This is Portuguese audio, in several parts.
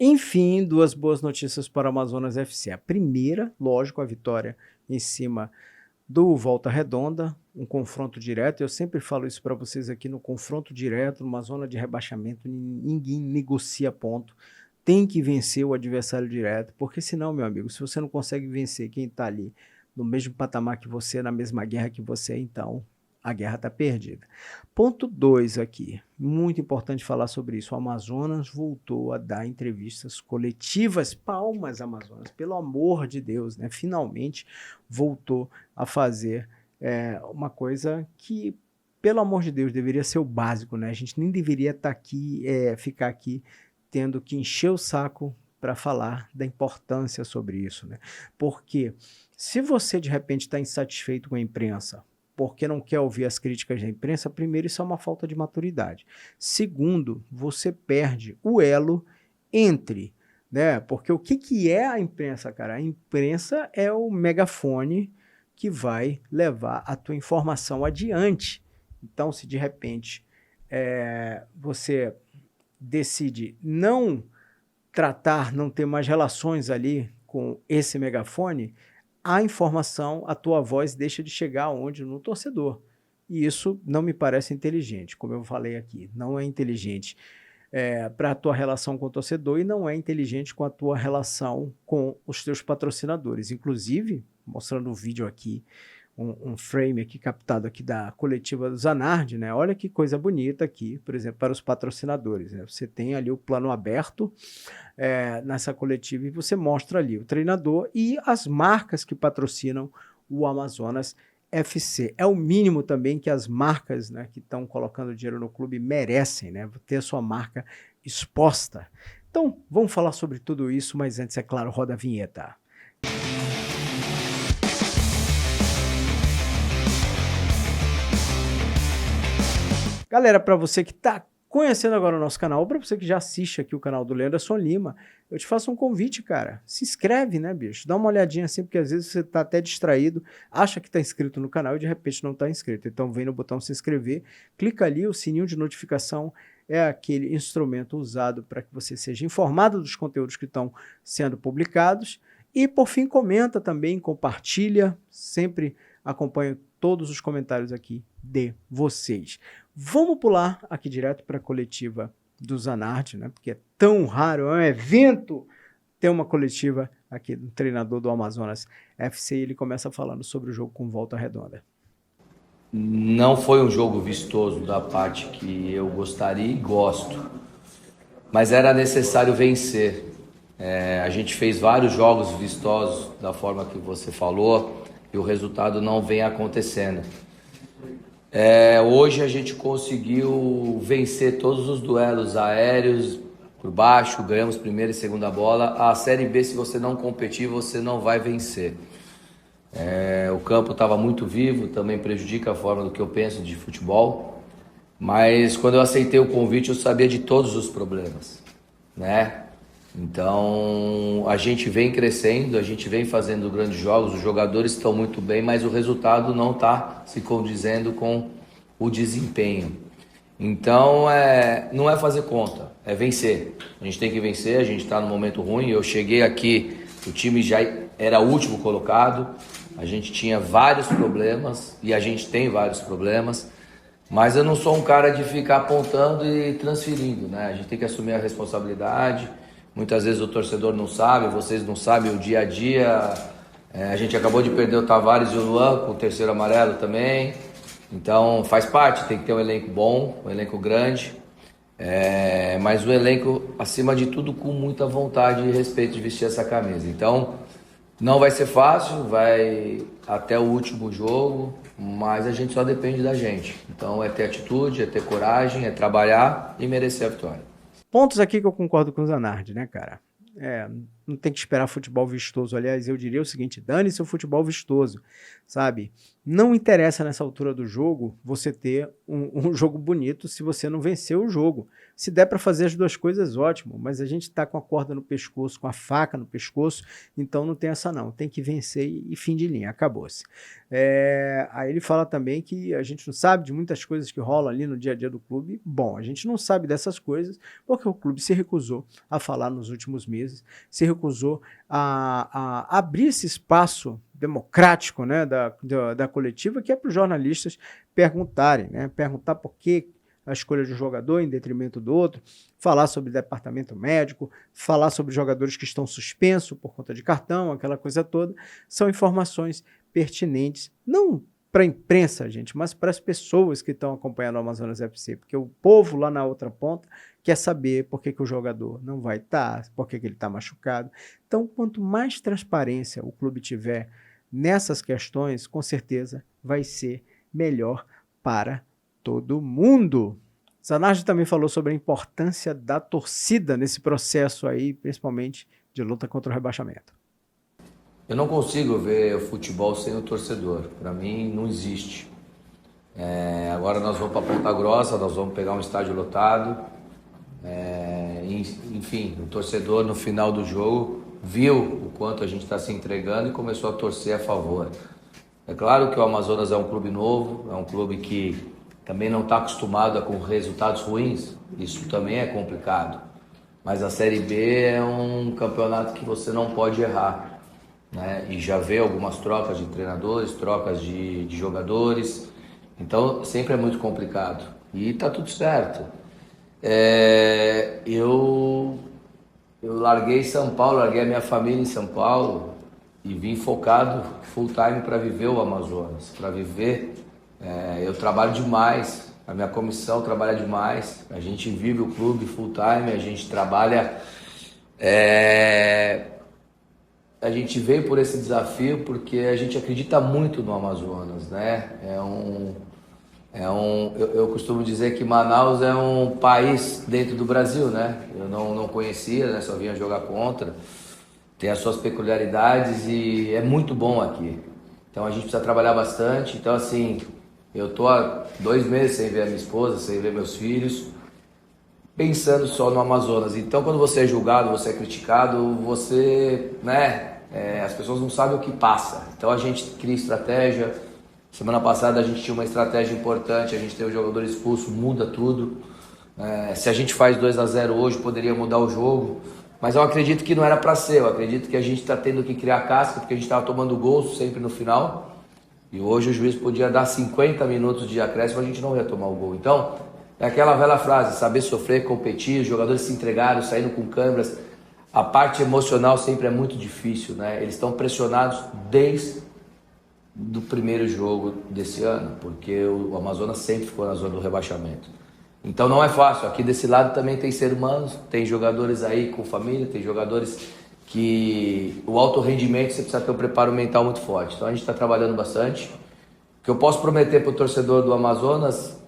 Enfim, duas boas notícias para o Amazonas FC. A primeira, lógico, a vitória em cima do Volta Redonda, um confronto direto. Eu sempre falo isso para vocês aqui, no confronto direto, numa zona de rebaixamento, ninguém negocia ponto. Tem que vencer o adversário direto, porque senão, meu amigo, se você não consegue vencer quem está ali no mesmo patamar que você, na mesma guerra que você, então a guerra está perdida. Ponto 2 aqui, muito importante falar sobre isso. O Amazonas voltou a dar entrevistas coletivas. Palmas, Amazonas, pelo amor de Deus, né? Finalmente voltou a fazer uma coisa que, pelo amor de Deus, deveria ser o básico, né? A gente nem deveria estar aqui, ficar aqui tendo que encher o saco para falar da importância sobre isso, né? Porque se você de repente está insatisfeito com a imprensa, porque não quer ouvir as críticas da imprensa, primeiro, isso é uma falta de maturidade. Segundo, você perde o elo entre, né? Porque o que é a imprensa, cara? A imprensa é o megafone que vai levar a tua informação adiante. Então, se de repente você decide não tratar, não ter mais relações ali com esse megafone, a informação, a tua voz deixa de chegar onde? No torcedor. E isso não me parece inteligente, como eu falei aqui. Não é inteligente para a tua relação com o torcedor e não é inteligente com a tua relação com os teus patrocinadores. Inclusive, mostrando um vídeo aqui, um frame aqui captado aqui da coletiva do Zanardi, né? Olha que coisa bonita aqui, por exemplo, para os patrocinadores, né? Você tem ali o plano aberto nessa coletiva e você mostra ali o treinador e as marcas que patrocinam o Amazonas FC. É o mínimo também que as marcas, né, que estão colocando dinheiro no clube merecem, né? Ter a sua marca exposta. Então, vamos falar sobre tudo isso, mas antes, é claro, roda a vinheta. Galera, para você que está conhecendo agora o nosso canal, ou para você que já assiste aqui o canal do Leanderson Lima, eu te faço um convite, cara. Se inscreve, né, bicho? Dá uma olhadinha assim, porque às vezes você tá até distraído, acha que tá inscrito no canal e de repente não tá inscrito. Então vem no botão se inscrever, clica ali, o sininho de notificação é aquele instrumento usado para que você seja informado dos conteúdos que estão sendo publicados. E por fim, comenta também, compartilha, sempre acompanho todos os comentários aqui de vocês. Vamos pular aqui direto para a coletiva do Zanardi, né? Porque é tão raro, é um evento ter uma coletiva aqui do treinador do Amazonas FC. Ele começa falando sobre o jogo com Volta Redonda. Não foi um jogo vistoso da parte que eu gostaria e gosto, mas era necessário vencer. A gente fez vários jogos vistosos da forma que você falou e o resultado não vem acontecendo. Hoje a gente conseguiu vencer todos os duelos aéreos por baixo, ganhamos primeira e segunda bola. A Série B, se você não competir, você não vai vencer. O campo estava muito vivo, também prejudica a forma do que eu penso de futebol. Mas quando eu aceitei o convite, eu sabia de todos os problemas, né? Então a gente vem crescendo, a gente vem fazendo grandes jogos, os jogadores estão muito bem, mas o resultado não está se condizendo com o desempenho. Então não é fazer conta, é vencer. A gente tem que vencer, a gente está no momento ruim. Eu cheguei aqui, o time já era o último colocado, a gente tinha vários problemas e a gente tem vários problemas. Mas eu não sou um cara de ficar apontando e transferindo, né? A gente tem que assumir a responsabilidade. Muitas vezes o torcedor não sabe, vocês não sabem o dia a dia. A gente acabou de perder o Tavares e o Luan com o terceiro amarelo também. Então faz parte, tem que ter um elenco bom, um elenco grande. Mas o elenco, acima de tudo, com muita vontade e respeito de vestir essa camisa. Então não vai ser fácil, vai até o último jogo, mas a gente só depende da gente. Então é ter atitude, é ter coragem, é trabalhar e merecer a vitória. Pontos aqui que eu concordo com o Zanardi, né, cara? Não tem que esperar futebol vistoso. Aliás, eu diria o seguinte: dane-se o futebol vistoso, sabe? Não interessa nessa altura do jogo você ter um jogo bonito se você não vencer o jogo. Se der para fazer as duas coisas, ótimo, mas a gente está com a corda no pescoço, com a faca no pescoço, então não tem essa não, tem que vencer e fim de linha, acabou-se. Aí ele fala também que a gente não sabe de muitas coisas que rolam ali no dia a dia do clube. Bom, a gente não sabe dessas coisas porque o clube se recusou a falar nos últimos meses, se recusou a abrir esse espaço democrático, né, da coletiva, que é para os jornalistas perguntarem, né, perguntar por que a escolha de um jogador em detrimento do outro, falar sobre departamento médico, falar sobre jogadores que estão suspensos por conta de cartão, aquela coisa toda, são informações pertinentes, não para a imprensa, gente, mas para as pessoas que estão acompanhando o Amazonas FC, porque o povo lá na outra ponta quer saber por que o jogador não vai estar, por que ele está machucado. Então, quanto mais transparência o clube tiver nessas questões, com certeza vai ser melhor para todo mundo. Zanardi também falou sobre a importância da torcida nesse processo aí, principalmente de luta contra o rebaixamento. Eu não consigo ver o futebol sem o torcedor. Para mim, não existe. Agora nós vamos para Ponta Grossa, nós vamos pegar um estádio lotado. Enfim, o torcedor no final do jogo viu o quanto a gente está se entregando e começou a torcer a favor. É claro que o Amazonas é um clube novo, é um clube que também não está acostumado com resultados ruins. Isso também é complicado. Mas a Série B é um campeonato que você não pode errar. Né? E já vê algumas trocas de treinadores, trocas de jogadores, então sempre é muito complicado e tá tudo certo. Eu larguei São Paulo, larguei a minha família em São Paulo e vim focado full time para viver o Amazonas, para viver. Eu trabalho demais, a minha comissão trabalha demais, a gente vive o clube full time, a gente trabalha. A gente veio por esse desafio porque a gente acredita muito no Amazonas, né? Eu costumo dizer que Manaus é um país dentro do Brasil, né? Eu não conhecia, né? Só vinha jogar contra. Tem as suas peculiaridades e é muito bom aqui. Então a gente precisa trabalhar bastante. Então assim, eu tô há 2 meses sem ver a minha esposa, sem ver meus filhos, pensando só no Amazonas. Então quando você é julgado, você é criticado, você, né, as pessoas não sabem o que passa. Então a gente cria estratégia. Semana passada a gente tinha uma estratégia importante, a gente teve o jogador expulso, muda tudo. Se a gente faz 2-0 hoje, poderia mudar o jogo. Mas eu acredito que não era para ser, eu acredito que a gente está tendo que criar casca, porque a gente estava tomando gols sempre no final. E hoje o juiz podia dar 50 minutos de acréscimo, a gente não ia tomar o gol. Então, é aquela velha frase, saber sofrer, competir, os jogadores se entregaram, saíram com câmeras. A parte emocional sempre é muito difícil, né? Eles estão pressionados desde o primeiro jogo desse ano, porque o Amazonas sempre ficou na zona do rebaixamento. Então não é fácil, aqui desse lado também tem seres humanos, tem jogadores aí com família, tem jogadores que o alto rendimento você precisa ter um preparo mental muito forte. Então a gente está trabalhando bastante. O que eu posso prometer para o torcedor do Amazonas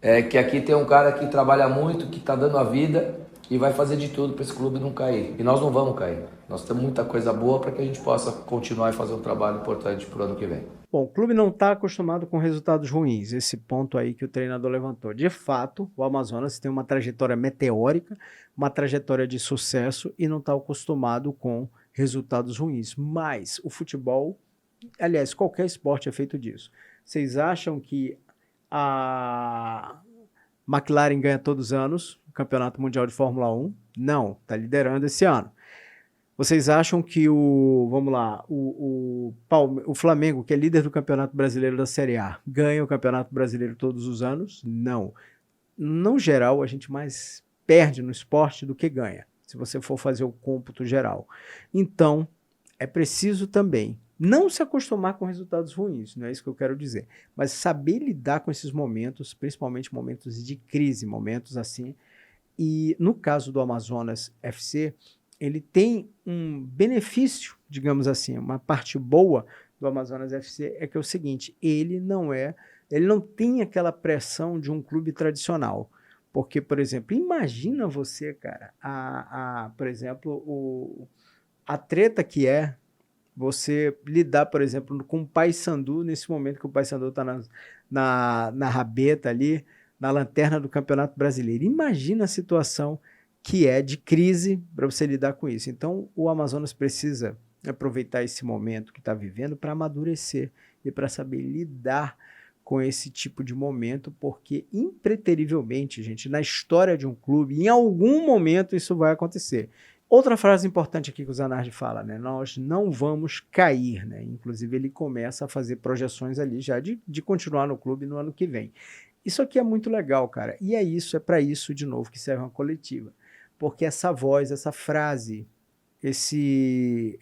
é que aqui tem um cara que trabalha muito, que está dando a vida e vai fazer de tudo para esse clube não cair. E nós não vamos cair. Nós temos muita coisa boa para que a gente possa continuar e fazer um trabalho importante para o ano que vem. Bom, o clube não está acostumado com resultados ruins, esse ponto aí que o treinador levantou. De fato, o Amazonas tem uma trajetória meteórica, uma trajetória de sucesso e não está acostumado com resultados ruins. Mas o futebol, aliás, qualquer esporte é feito disso. Vocês acham que a McLaren ganha todos os anos o Campeonato Mundial de Fórmula 1? Não, está liderando esse ano. Vocês acham que o Flamengo, que é líder do Campeonato Brasileiro da Série A, ganha o Campeonato Brasileiro todos os anos? Não. No geral, a gente mais perde no esporte do que ganha, se você for fazer o cômputo geral. Então, é preciso também não se acostumar com resultados ruins, não é isso que eu quero dizer, mas saber lidar com esses momentos, principalmente momentos de crise, momentos assim. E no caso do Amazonas FC, ele tem um benefício, digamos assim, uma parte boa do Amazonas FC é que é o seguinte, ele não tem aquela pressão de um clube tradicional. Porque, por exemplo, imagina você, cara, por exemplo, a treta que é você lidar, por exemplo, com o Paysandu nesse momento que o Paysandu está na rabeta ali, na lanterna do Campeonato Brasileiro. Imagina a situação que é de crise para você lidar com isso. Então, o Amazonas precisa aproveitar esse momento que está vivendo para amadurecer e para saber lidar com esse tipo de momento, porque impreterivelmente, gente, na história de um clube, em algum momento isso vai acontecer. Outra frase importante aqui que o Zanardi fala, né? Nós não vamos cair, né? Inclusive ele começa a fazer projeções ali já de continuar no clube no ano que vem. Isso aqui é muito legal, cara. E é para isso, de novo, que serve uma coletiva. Porque essa voz, essa frase, esse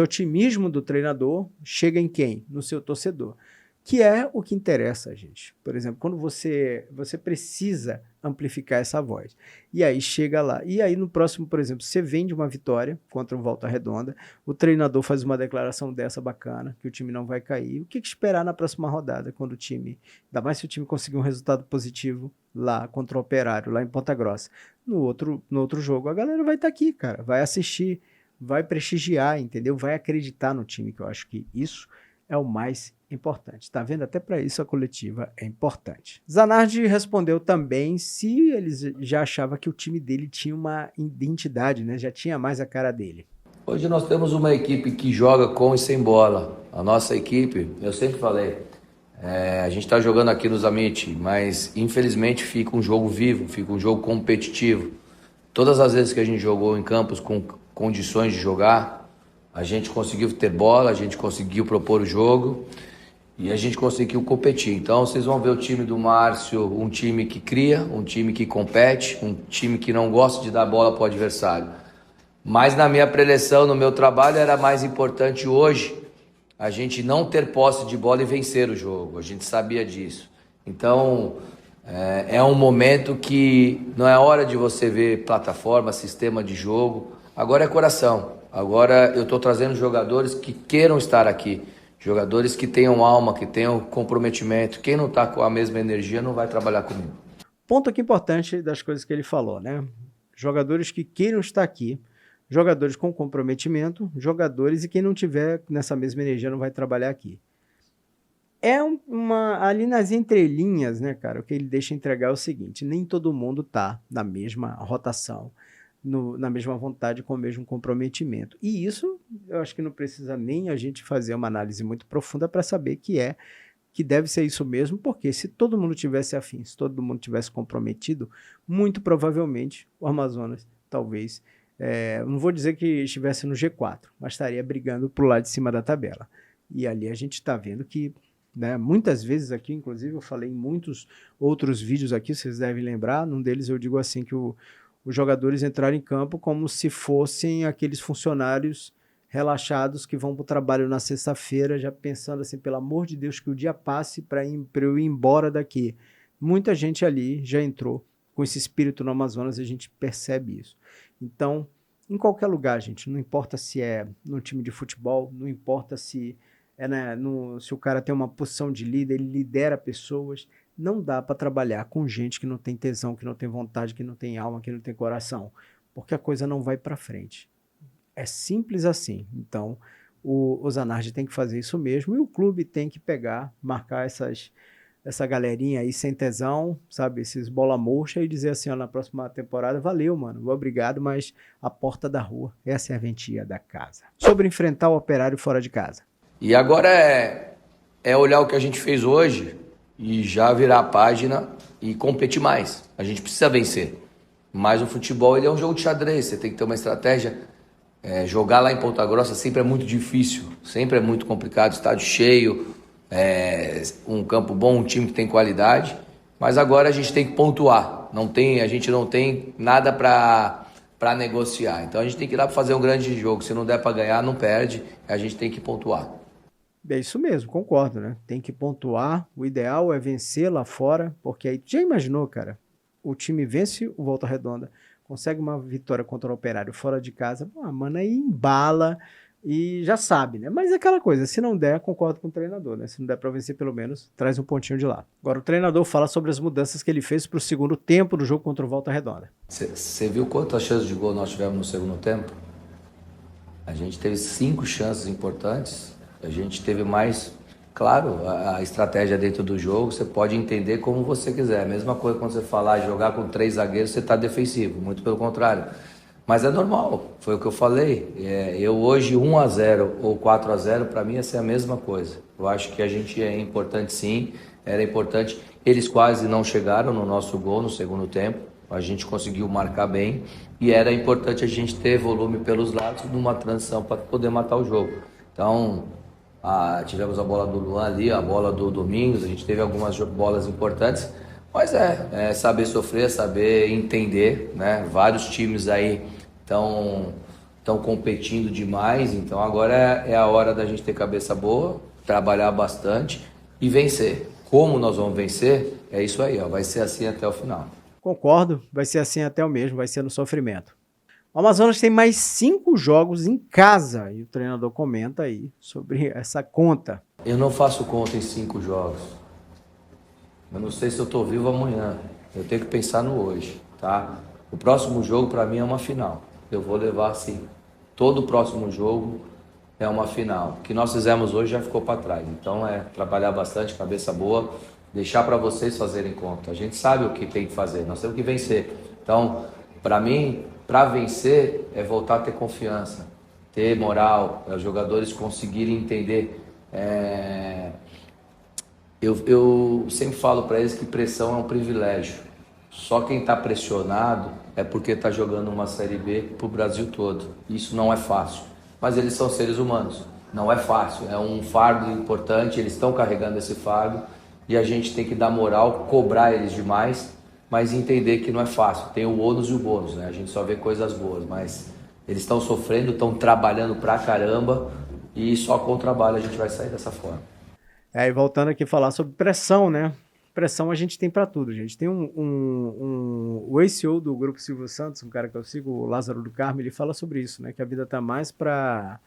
otimismo do treinador chega em quem? No seu torcedor. Que é o que interessa a gente. Por exemplo, quando você precisa amplificar essa voz. E aí chega lá. E aí no próximo, por exemplo, você vende uma vitória contra o Volta Redonda, o treinador faz uma declaração dessa bacana, que o time não vai cair. O que esperar na próxima rodada, quando o time, ainda mais se o time conseguir um resultado positivo lá contra o Operário, lá em Ponta Grossa. No outro jogo, a galera vai estar aqui, cara. Vai assistir, vai prestigiar, entendeu? Vai acreditar no time, que eu acho que isso é o mais importante. Tá vendo? Até para isso a coletiva é importante. Zanardi respondeu também se ele já achava que o time dele tinha uma identidade, né? Já tinha mais a cara dele. Hoje nós temos uma equipe que joga com e sem bola. A nossa equipe, eu sempre falei, a gente está jogando aqui nos Amit, mas infelizmente fica um jogo vivo, fica um jogo competitivo. Todas as vezes que a gente jogou em campos com condições de jogar, a gente conseguiu ter bola, a gente conseguiu propor o jogo e a gente conseguiu competir. Então vocês vão ver o time do Márcio, um time que cria, um time que compete, um time que não gosta de dar bola para o adversário. Mas na minha preleção, no meu trabalho, era mais importante hoje a gente não ter posse de bola e vencer o jogo. A gente sabia disso. Então é um momento que não é hora de você ver plataforma, sistema de jogo. Agora é coração. Agora eu estou trazendo jogadores que queiram estar aqui, jogadores que tenham alma, que tenham comprometimento. Quem não está com a mesma energia não vai trabalhar comigo. Ponto aqui importante das coisas que ele falou, né? Jogadores que queiram estar aqui, jogadores com comprometimento, jogadores e quem não tiver nessa mesma energia não vai trabalhar aqui. Ali nas entrelinhas, né, cara, o que ele deixa entregar é o seguinte: nem todo mundo tá na mesma rotação, na mesma vontade, com o mesmo comprometimento. E isso, eu acho que não precisa nem a gente fazer uma análise muito profunda para saber que deve ser isso mesmo, porque se todo mundo tivesse afim, se todo mundo tivesse comprometido, muito provavelmente o Amazonas, talvez, não vou dizer que estivesse no G4, mas estaria brigando pro lado de cima da tabela. E ali a gente está vendo que, né, muitas vezes aqui, inclusive eu falei em muitos outros vídeos aqui, vocês devem lembrar, num deles eu digo assim que os jogadores entraram em campo como se fossem aqueles funcionários relaxados que vão para o trabalho na sexta-feira, já pensando assim, pelo amor de Deus, que o dia passe para eu ir embora daqui. Muita gente ali já entrou com esse espírito no Amazonas e a gente percebe isso. Então, em qualquer lugar, gente, não importa se é no time de futebol, não importa se se o cara tem uma posição de líder, ele lidera pessoas. Não dá para trabalhar com gente que não tem tesão, que não tem vontade, que não tem alma, que não tem coração, porque a coisa não vai para frente. É simples assim. Então, o Zanardi tem que fazer isso mesmo e o clube tem que marcar essa galerinha aí sem tesão, sabe, esses bola murcha e dizer assim, ó, na próxima temporada, valeu, mano, obrigado, mas a porta da rua, essa é a ventia da casa. Sobre enfrentar o Operário fora de casa. E agora é olhar o que a gente fez hoje e já virar a página e competir mais. A gente precisa vencer. Mas o futebol ele é um jogo de xadrez, você tem que ter uma estratégia. Jogar lá em Ponta Grossa sempre é muito difícil, sempre é muito complicado, estádio cheio, um campo bom, um time que tem qualidade. Mas agora a gente tem que pontuar. A gente não tem nada para negociar. Então a gente tem que ir lá para fazer um grande jogo. Se não der para ganhar, não perde. A gente tem que pontuar. É isso mesmo, concordo, né? Tem que pontuar, o ideal é vencer lá fora, porque aí, já imaginou, cara? O time vence o Volta Redonda, consegue uma vitória contra o Operário fora de casa, mano, aí embala e já sabe, né? Mas é aquela coisa, se não der, concordo com o treinador, né? Se não der pra vencer, pelo menos, traz um pontinho de lá. Agora, o treinador fala sobre as mudanças que ele fez pro segundo tempo do jogo contra o Volta Redonda. Você viu quantas chances de gol nós tivemos no segundo tempo? A gente teve 5 chances importantes. A gente teve mais Claro, a estratégia dentro do jogo você pode entender como você quiser. A mesma coisa quando você falar jogar com 3 zagueiros, você está defensivo, muito pelo contrário. Mas é normal, foi o que eu falei. Eu hoje 1-0 ou 4-0, para mim essa é a mesma coisa. Eu acho que a gente é importante sim, era importante. Eles quase não chegaram no nosso gol no segundo tempo, a gente conseguiu marcar bem e era importante a gente ter volume pelos lados numa transição para poder matar o jogo. Então, tivemos a bola do Luan ali, a bola do Domingos, a gente teve algumas bolas importantes, mas é saber sofrer, saber entender, né? Vários times aí estão competindo demais, então agora é a hora da gente ter cabeça boa, trabalhar bastante e vencer. Como nós vamos vencer? É isso aí, ó, vai ser assim até o final. Concordo, vai ser assim até o mesmo, vai ser no sofrimento. O Amazonas tem mais 5 jogos em casa e o treinador comenta aí sobre essa conta. Eu não faço conta em 5 jogos. Eu não sei se eu estou vivo amanhã. Eu tenho que pensar no hoje, tá? O próximo jogo para mim é uma final. Eu vou levar assim. Todo o próximo jogo é uma final. O que nós fizemos hoje já ficou para trás. Então é trabalhar bastante, cabeça boa, deixar para vocês fazerem conta. A gente sabe o que tem que fazer. Nós temos que vencer. Então, para mim, para vencer é voltar a ter confiança, ter moral, os jogadores conseguirem entender. Eu sempre falo para eles que pressão é um privilégio. Só quem está pressionado é porque está jogando uma Série B para o Brasil todo. Isso não é fácil. Mas eles são seres humanos. Não é fácil. É um fardo importante. Eles estão carregando esse fardo. E a gente tem que dar moral, cobrar eles demais, mas entender que não é fácil. Tem o ônus e o bônus, né? A gente só vê coisas boas. Mas eles estão sofrendo, estão trabalhando pra caramba. E só com o trabalho a gente vai sair dessa forma. E voltando aqui a falar sobre pressão, né? Pressão a gente tem para tudo, gente. Tem o ex-CEO do Grupo Silvio Santos, um cara que eu sigo, o Lázaro do Carmo, ele fala sobre isso, né? Que a vida tá mais para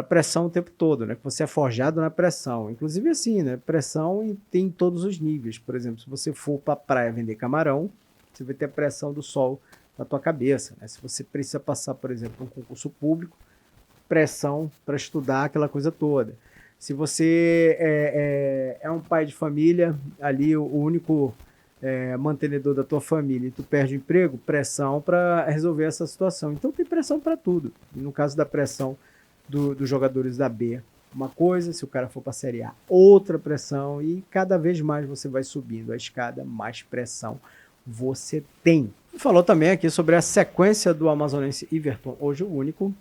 pressão o tempo todo, né? Que você é forjado na pressão. Inclusive assim, né? Pressão tem em todos os níveis. Por exemplo, se você for para a praia vender camarão, você vai ter a pressão do sol na tua cabeça, né? Se você precisa passar, por exemplo, um concurso público, pressão para estudar aquela coisa toda. Se você é um pai de família, ali o único mantenedor da tua família e tu perde o emprego, pressão para resolver essa situação. Então tem pressão para tudo. E no caso da pressão dos jogadores da B, uma coisa, se o cara for para a Série A, outra pressão, e cada vez mais você vai subindo a escada, mais pressão você tem. Falou também aqui sobre a sequência do amazonense Everton, hoje o único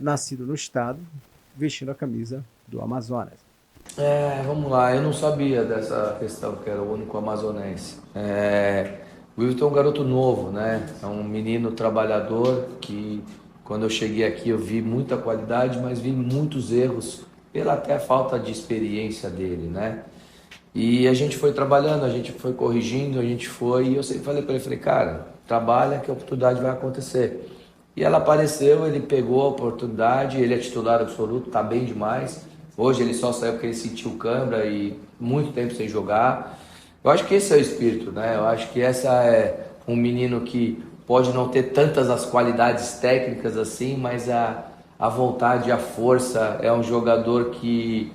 nascido no estado, vestindo a camisa do Amazonas. Vamos lá, eu não sabia dessa questão que era o único amazonense. O Wilton é um garoto novo, né? É um menino trabalhador que, quando eu cheguei aqui, eu vi muita qualidade, mas vi muitos erros pela até falta de experiência dele, né? E a gente foi trabalhando, a gente foi corrigindo, e eu sempre falei para ele, cara, trabalha que a oportunidade vai acontecer. E ela apareceu, ele pegou a oportunidade, ele é titular absoluto, tá bem demais. Hoje ele só saiu porque ele sentiu câimbra e muito tempo sem jogar. Eu acho que esse é o espírito, né? Eu acho que essa é um menino que pode não ter tantas as qualidades técnicas assim, mas a vontade, a força, é um jogador que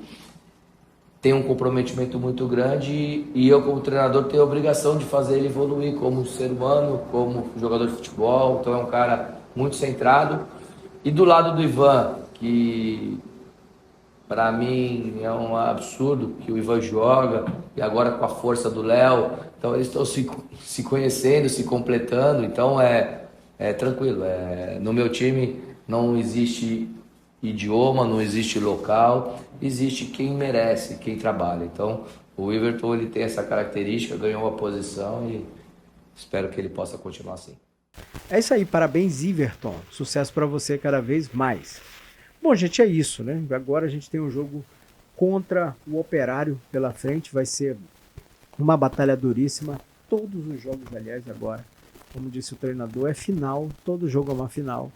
tem um comprometimento muito grande e eu, como treinador, tenho a obrigação de fazer ele evoluir como ser humano, como jogador de futebol. Então é um cara muito centrado. E do lado do Ivan, que para mim é um absurdo que o Ivan joga, e agora com a força do Léo, então eles estão se conhecendo, se completando, então é tranquilo. No meu time não existe idioma, não existe local, existe quem merece, quem trabalha. Então o Everton ele tem essa característica, ganhou uma posição e espero que ele possa continuar assim. É isso aí, parabéns Everton, sucesso para você cada vez mais. Bom, gente, é isso, né? Agora a gente tem um jogo contra o Operário pela frente, vai ser uma batalha duríssima. Todos os jogos, aliás, agora, como disse o treinador, é final, todo jogo é uma final.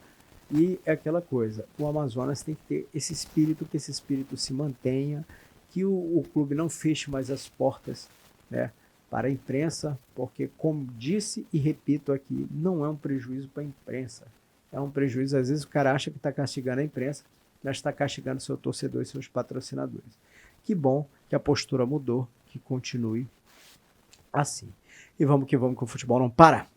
E é aquela coisa, o Amazonas tem que ter esse espírito, que esse espírito se mantenha, que o clube não feche mais as portas, né, para a imprensa, porque, como disse e repito aqui, não é um prejuízo para a imprensa. É um prejuízo, às vezes o cara acha que está castigando a imprensa, mas está castigando seu torcedor e seus patrocinadores. Que bom que a postura mudou, que continue assim. E vamos que o futebol não para.